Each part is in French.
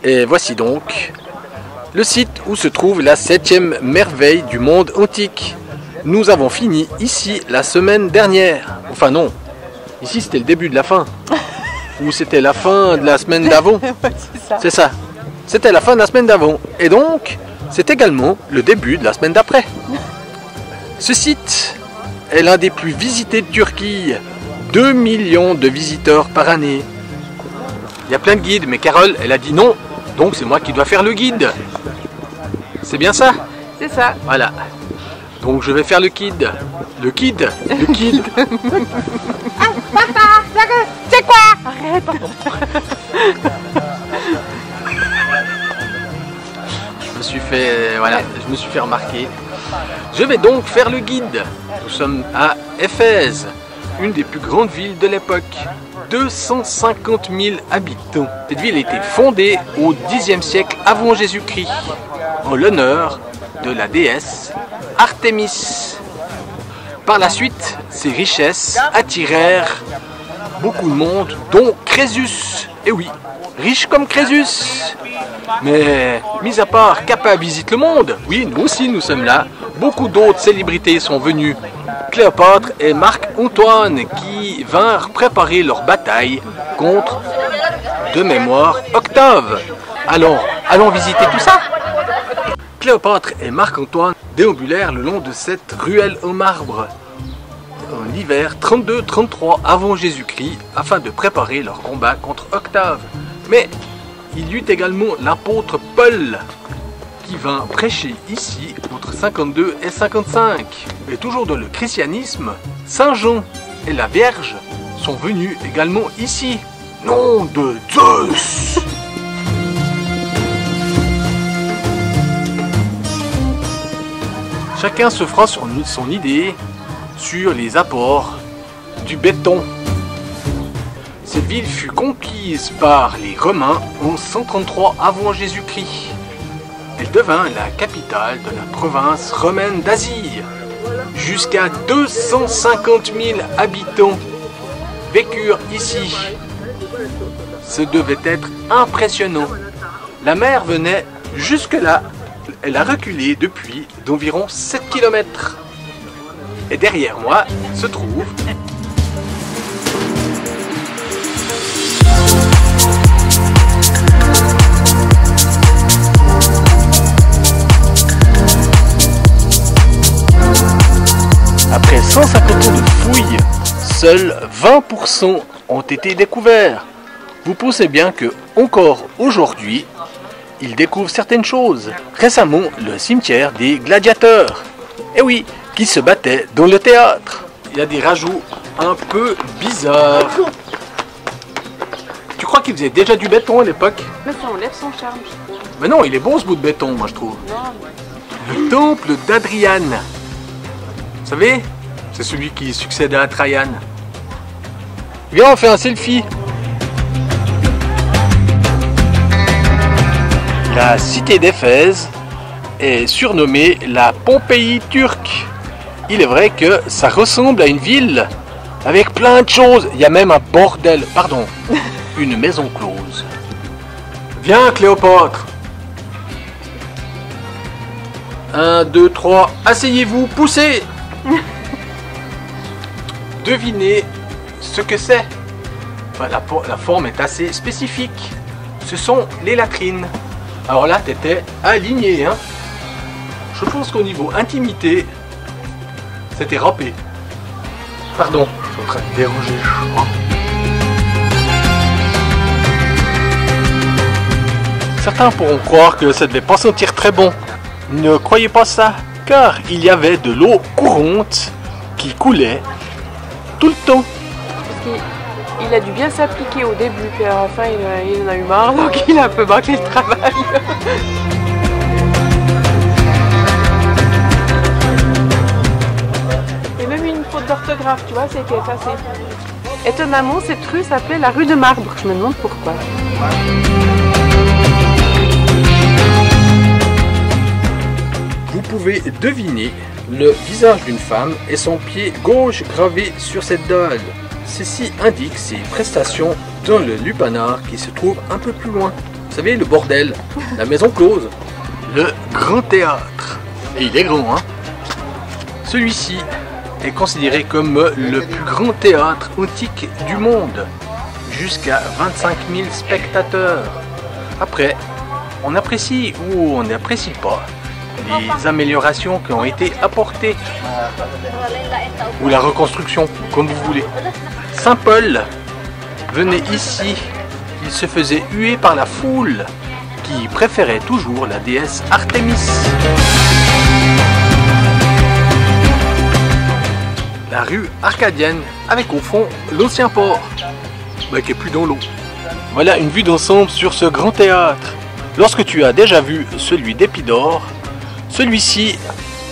Et voici donc le site où se trouve la 7e merveille du monde antique. Nous avons fini ici la semaine dernière. Enfin non, ici c'était le début de la fin. Ou c'était la fin de la semaine d'avant. C'est ça. C'était la fin de la semaine d'avant. Et donc, c'est également le début de la semaine d'après. Ce site est l'un des plus visités de Turquie. 2 millions de visiteurs par année. Il y a plein de guides, mais Carole, elle a dit non. Donc c'est moi qui dois faire le guide. C'est bien ça? C'est ça. Voilà. Donc je vais faire le guide. Le guide. Le guide. Ah, papa, c'est quoi? Arrête. Je me suis fait remarquer. Je vais donc faire le guide. Nous sommes à Éphèse, une des plus grandes villes de l'époque. 250 000 habitants. Cette ville a été fondée au Xe siècle avant Jésus-Christ, en l'honneur de la déesse Artémis. Par la suite, ses richesses attirèrent beaucoup de monde, dont Crésus. Et oui, riche comme Crésus. Mais, mis à part Kappa visite le monde, oui, nous aussi nous sommes là, beaucoup d'autres célébrités sont venues. Cléopâtre et Marc-Antoine qui vinrent préparer leur bataille contre, de mémoire, Octave. Alors, allons visiter tout ça. Cléopâtre et Marc-Antoine déambulèrent le long de cette ruelle en marbre en l'hiver 32-33 avant Jésus-Christ afin de préparer leur combat contre Octave. Mais il y eut également l'apôtre Paul qui vint prêcher ici entre 52 et 55. Et toujours dans le christianisme, Saint Jean et la Vierge sont venus également ici. Nom de Zeus! Chacun se fera son idée sur les apports du béton. Cette ville fut conquise par les Romains en 133 avant Jésus-Christ. Elle devint la capitale de la province romaine d'Asie. Jusqu'à 250 000 habitants vécurent ici. Ce devait être impressionnant. La mer venait jusque là. Elle a reculé depuis d'environ 7 km. Et derrière moi se trouve après 150 ans de fouilles, seuls 20% ont été découverts. Vous pensez bien que, encore aujourd'hui, ils découvrent certaines choses. Récemment, le cimetière des gladiateurs. Et oui, qui se battaient dans le théâtre. Il y a des rajouts un peu bizarres. Tu crois qu'ils faisaient déjà du béton à l'époque? Mais ça enlève son charme, je trouve. Mais non, il est bon ce bout de béton, moi je trouve. Non, mais... Le temple d'Adriane. Vous savez, c'est celui qui succède à Trajan. Viens, on fait un selfie. La cité d'Éphèse est surnommée la Pompéi turque. Il est vrai que ça ressemble à une ville avec plein de choses. Il y a même un bordel, pardon, une maison close. Viens Cléopâtre. 1, 2, 3, asseyez-vous, poussez. Devinez ce que c'est. Enfin, la forme est assez spécifique. Ce sont les latrines. Alors là, t'étais aligné, hein. Je pense qu'au niveau intimité, c'était râpé. Pardon, je suis en train de déranger le chat. Certains pourront croire que ça devait pas sentir très bon. Ne croyez pas ça, car il y avait de l'eau courante qui coulait tout le temps. Il a dû bien s'appliquer au début, puis à la fin il en a eu marre, donc il a un peu bâclé le travail. Et même une faute d'orthographe, tu vois, c'était effacé. Étonnamment, cette rue s'appelait la rue de Marbre, je me demande pourquoi. Vous pouvez deviner le visage d'une femme et son pied gauche gravé sur cette dalle. Ceci indique ses prestations dans le lupanar qui se trouve un peu plus loin. Vous savez, le bordel, la maison close. Le Grand Théâtre. Et il est grand, hein. Celui-ci est considéré comme le plus grand théâtre antique du monde. Jusqu'à 25 000 spectateurs. Après, on apprécie ou on n'apprécie pas les améliorations qui ont été apportées. Ou la reconstruction, comme vous voulez. Saint-Paul venait ici. Il se faisait huer par la foule qui préférait toujours la déesse Artémis. La rue Arcadienne avec au fond l'ancien port, qui est plus dans l'eau. Voilà une vue d'ensemble sur ce grand théâtre. Lorsque tu as déjà vu celui d'Épidore, celui-ci,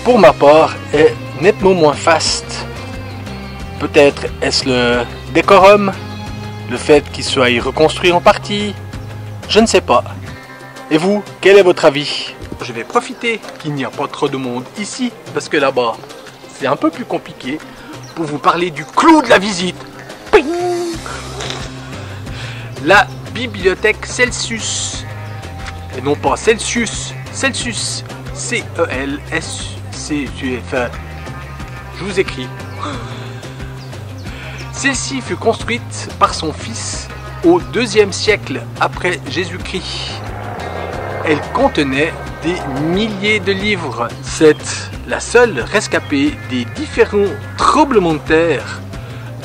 pour ma part, est nettement moins faste. Peut-être est-ce le décorum, le fait qu'il soit reconstruit en partie, je ne sais pas. Et vous, quel est votre avis? Je vais profiter qu'il n'y a pas trop de monde ici, parce que là-bas, c'est un peu plus compliqué, pour vous parler du clou de la visite. Ping! La bibliothèque Celsus. Et non pas Celsius, Celsus. C-E-L-S-C-U-F. Je vous écris. Celle-ci fut construite par son fils au IIe siècle après Jésus-Christ. Elle contenait des milliers de livres. C'est la seule rescapée des différents tremblements de terre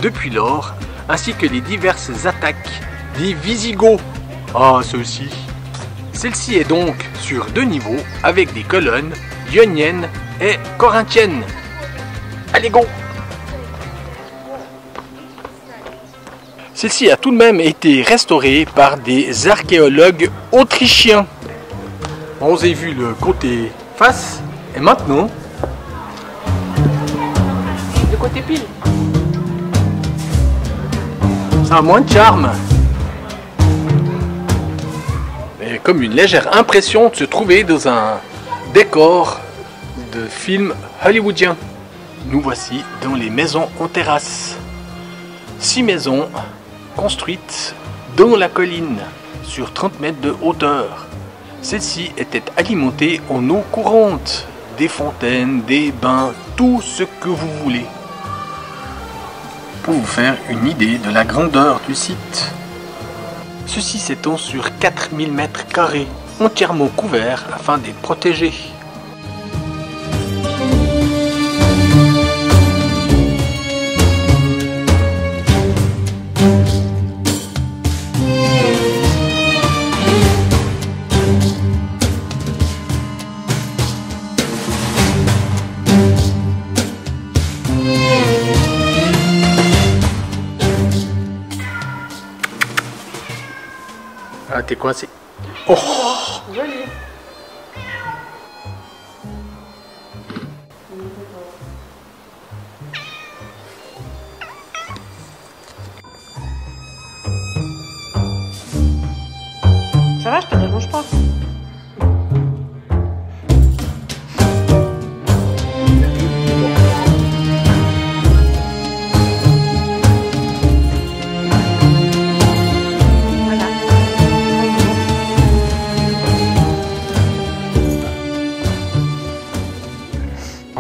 depuis lors, ainsi que les diverses attaques des Visigoths. Ah, ceux-ci. Celle-ci est donc sur 2 niveaux avec des colonnes ioniennes et corinthiennes. Allez, go! Celle-ci a tout de même été restaurée par des archéologues autrichiens. On vous a vu le côté face et maintenant Le côté pile. ça a moins de charme. Et comme une légère impression de se trouver dans un décor de film hollywoodien. Nous voici dans les maisons en terrasse. 6 maisons construites dans la colline sur 30 mètres de hauteur. Celles-ci étaient alimentées en eau courante, des fontaines, des bains, tout ce que vous voulez. Pour vous faire une idée de la grandeur du site. Ceci s'étend sur 4000 mètres carrés, entièrement couverts afin d'être protégés. Ah, t'es coincé. Oh! Joli. Ça va, je te dérange pas.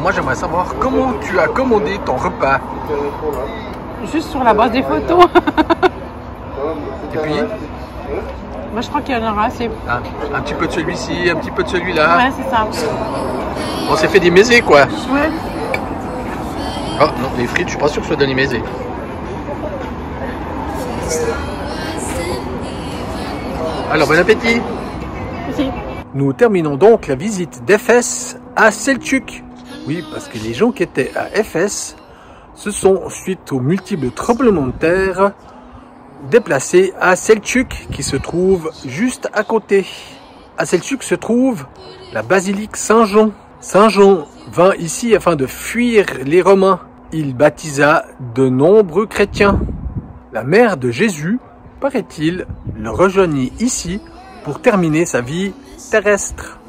Moi, j'aimerais savoir comment tu as commandé ton repas. Juste sur la base des photos. Et puis, Moi, je crois qu'il y en aura assez. un petit peu de celui-ci, un petit peu de celui-là. Ouais, c'est ça. On s'est fait des mésés, quoi. Ouais. Oh non, les frites, je suis pas sûr que ce soit dans les mésés. Alors, bon appétit. Merci. Nous terminons donc la visite d'Éphèse à Seltchuk. Oui, parce que les gens qui étaient à Éphèse se sont, suite aux multiples tremblements de terre, déplacés à Seltchuk, qui se trouve juste à côté. À Seltchuk se trouve la basilique Saint-Jean. Saint-Jean vint ici afin de fuir les Romains. Il baptisa de nombreux chrétiens. La mère de Jésus, paraît-il, le rejoignit ici pour terminer sa vie terrestre.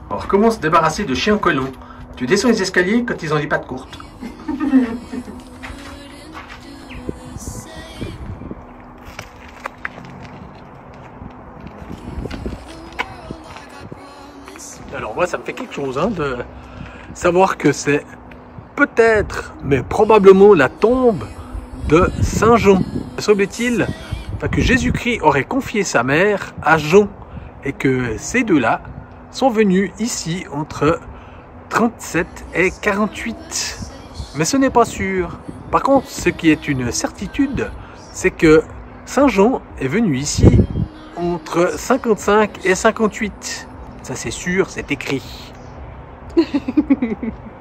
Alors, comment se débarrasser de chiens colons? Tu descends les escaliers quand ils ont des pattes courtes. Alors moi, ça me fait quelque chose hein, de savoir que c'est peut-être, mais probablement la tombe de Saint Jean. Semble-t-il que Jésus-Christ aurait confié sa mère à Jean et que ces deux-là sont venus ici entre 37 et 48. Mais ce n'est pas sûr. Par contre, ce qui est une certitude, c'est que Saint Jean est venu ici entre 55 et 58. Ça c'est sûr, c'est écrit.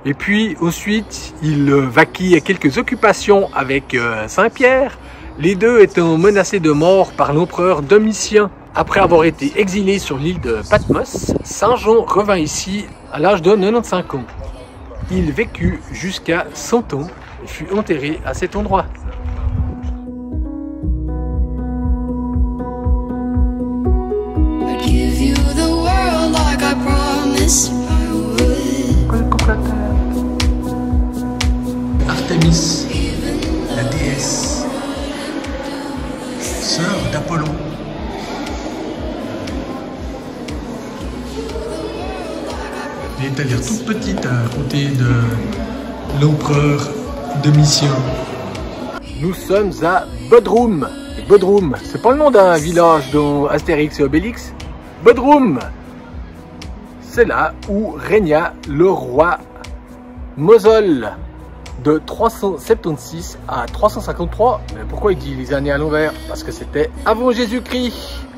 Et puis ensuite, il vaquille à quelques occupations avec Saint-Pierre, les deux étant menacés de mort par l'empereur Domitien. Après avoir été exilé sur l'île de Patmos, Saint Jean revint ici à l'âge de 95 ans. Il vécut jusqu'à 100 ans et fut enterré à cet endroit. Artémis, la déesse, sœur d'Apollon. Elle est à dire toute petite à côté de l'empereur Domitien. Nous sommes à Bodrum. Bodrum, c'est pas le nom d'un village dans Astérix et Obélix. Bodrum, c'est là où régna le roi Mosol de 376 à 353. Mais pourquoi il dit les années à l'envers? Parce que c'était avant Jésus-Christ.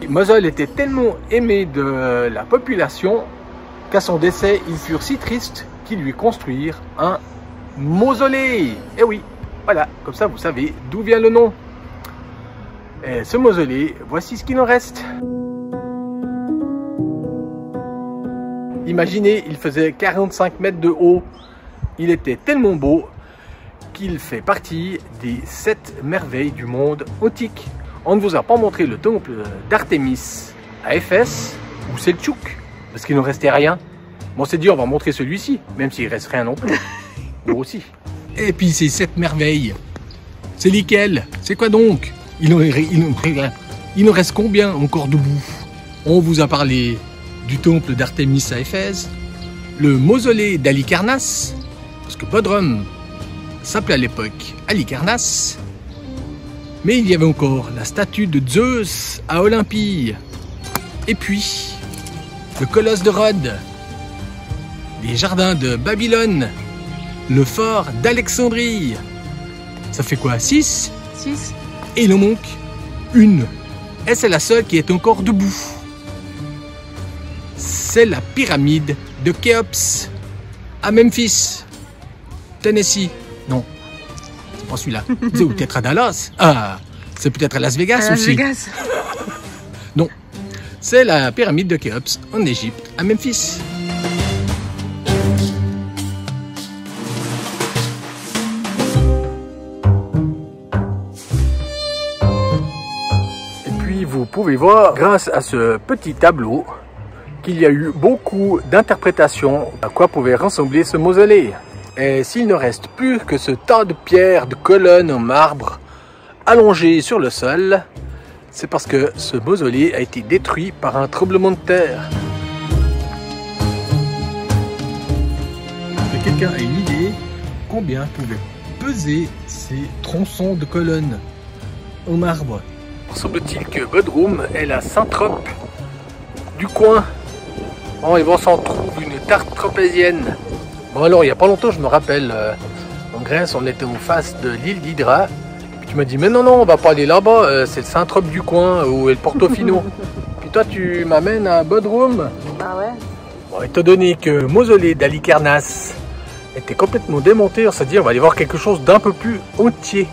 Mosol était tellement aimé de la population qu'à son décès, ils furent si tristes qu'ils lui construisirent un mausolée. Et oui, voilà, comme ça vous savez d'où vient le nom. Et ce mausolée, voici ce qu'il en reste. Imaginez, il faisait 45 mètres de haut. Il était tellement beau qu'il fait partie des 7 merveilles du monde antique. On ne vous a pas montré le temple d'Artémis à Éphèse ou Seltchouk, parce qu'il ne restait rien. Bon, c'est dit, on va montrer celui-ci, même s'il ne reste rien non plus. Nous aussi. Et puis ces 7 merveilles, c'est lesquelles? C'est quoi donc? Il en reste combien encore debout? On vous a parlé du temple d'Artémis à Éphèse, le mausolée d'Halicarnasse, parce que Bodrum s'appelait à l'époque Halicarnasse, mais il y avait encore la statue de Zeus à Olympie, et puis le colosse de Rhodes, les jardins de Babylone, le fort d'Alexandrie. Ça fait quoi, 6? 6. Et il en manque une, et c'est la seule qui est encore debout. C'est la pyramide de Khéops à Memphis, Tennessee. Non, c'est pas celui-là. C'est peut-être à Dallas. Ah, c'est peut-être à Las Vegas à aussi. Las Vegas. Non, c'est la pyramide de Khéops en Égypte à Memphis. Et puis vous pouvez voir, grâce à ce petit tableau, qu'il y a eu beaucoup d'interprétations à quoi pouvait ressembler ce mausolée. Et s'il ne reste plus que ce tas de pierres, de colonnes en marbre allongées sur le sol, c'est parce que ce mausolée a été détruit par un tremblement de terre. Est-ce que quelqu'un a une idée combien pouvaient peser ces tronçons de colonnes en marbre? Semble-t-il que Bodrum est la synthrope du coin. Oh, et bon, s'en trouve une tarte tropézienne. Bon alors, il n'y a pas longtemps, je me rappelle, en Grèce, on était en face de l'île d'Hydra. Puis tu m'as dit, mais non, non, on va pas aller là-bas, c'est le Saint-Trope du coin, où est le Portofino. Puis toi, tu m'amènes à Bodrum. Ah ouais. Bon, étant donné que mausolée d'Halicarnasse était complètement démonté, on s'est dit, on va aller voir quelque chose d'un peu plus entier.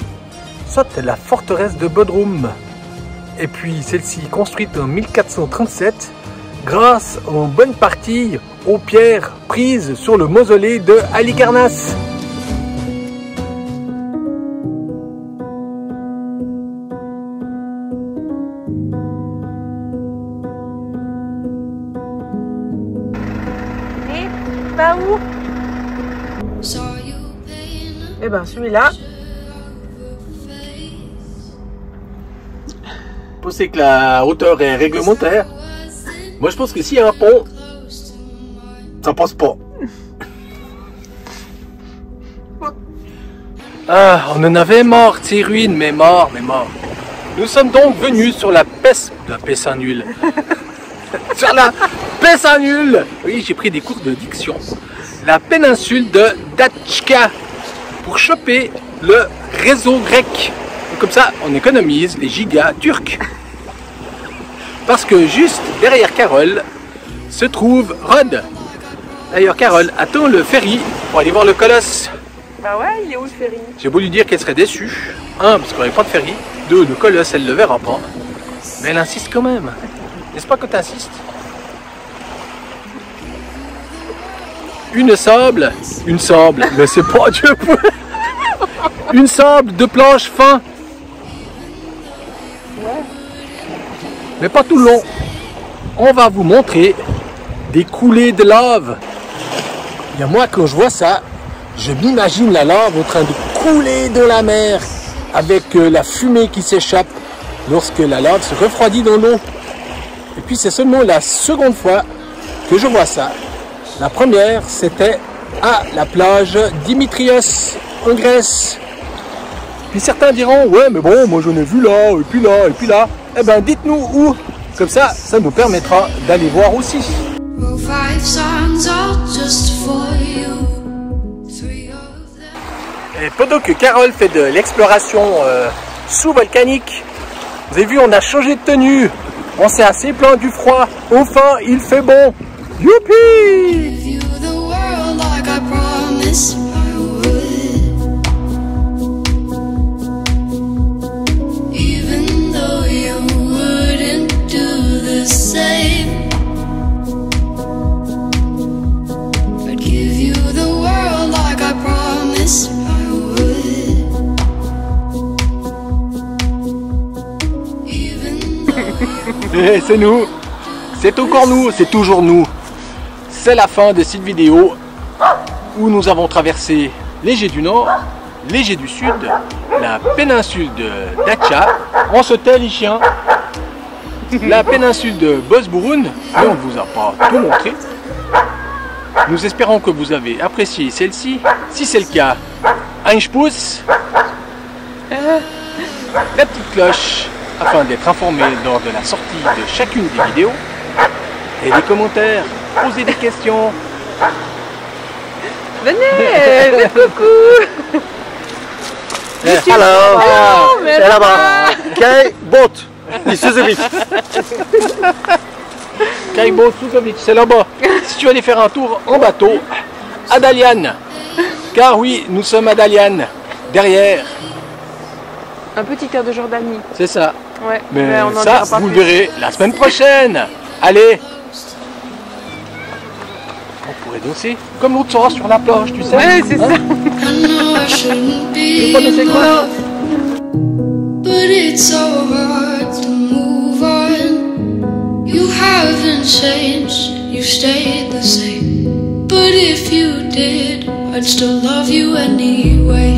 Soit la forteresse de Bodrum. Et puis celle-ci, construite en 1437, grâce en bonne partie aux pierres prises sur le mausolée de Halicarnasse. Et bah où? Eh ben celui-là. Vous pensez que la hauteur est réglementaire? Moi je pense que s'il y a un pont, Ça passe pas. Ah, on en avait marre de ces ruines, mais mort. Nous sommes donc venus sur la peste à nul. Sur la peste à nul. Oui, j'ai pris des cours de diction. La péninsule de Datchka pour choper le réseau grec. Comme ça, on économise les gigas turcs. Parce que juste derrière Carole se trouve Rod. D'ailleurs, Carole attend le ferry pour aller voir le colosse. Bah ouais, il est où le ferry? J'ai beau lui dire qu'elle serait déçue. 1, parce qu'on n'avait pas de ferry. 2, le colosse, elle ne le verra pas. Mais elle insiste quand même. N'est-ce pas que tu insistes? Une sable, mais c'est pas Dieu. Une sable de planche fin. Mais pas tout le long. On va vous montrer des coulées de lave. Et moi, quand je vois ça, je m'imagine la lave en train de couler dans la mer avec la fumée qui s'échappe lorsque la lave se refroidit dans l'eau. Et puis c'est seulement la seconde fois que je vois ça. La première, c'était à la plage Dimitrios en Grèce. Puis certains diront, ouais mais bon, moi j'en ai vu là, et puis là, et puis là. Eh ben dites-nous où. Comme ça, ça nous permettra d'aller voir aussi. Et pendant que Carole fait de l'exploration sous-volcanique, vous avez vu, on a changé de tenue. On s'est assez plaint du froid. Enfin, il fait bon. Youpi! C'est nous, c'est encore nous, c'est toujours nous. C'est la fin de cette vidéo où nous avons traversé les jets du Nord, les jets du Sud, la péninsule de Datcha, on se tait les chiens, la péninsule de Bosburun, mais on ne vous a pas tout montré. Nous espérons que vous avez apprécié celle-ci. Si c'est le cas, un pouce, la petite cloche, afin d'être informé lors de la sortie de chacune des vidéos, et des commentaires, posez des questions. Venez, faites coucou. Hello, mais c'est là-bas. Kay Bot, Isuzovic. Kaibo Suzovic, c'est là-bas. Si tu veux aller faire un tour en bateau, à Dalian. Car oui, nous sommes à Dalian, derrière. Un petit air de Jordanie. C'est ça. Ouais, Mais on en ça, dira pas vous le plus. verrez la semaine prochaine. Allez. On pourrait danser comme l'autre sera sur la plage, tu sais. Ouais, c'est ça. Tu peux danser quoi? But it's so hard to move on. You haven't changed, you stayed the same. But if you did, I'd still love you anyway.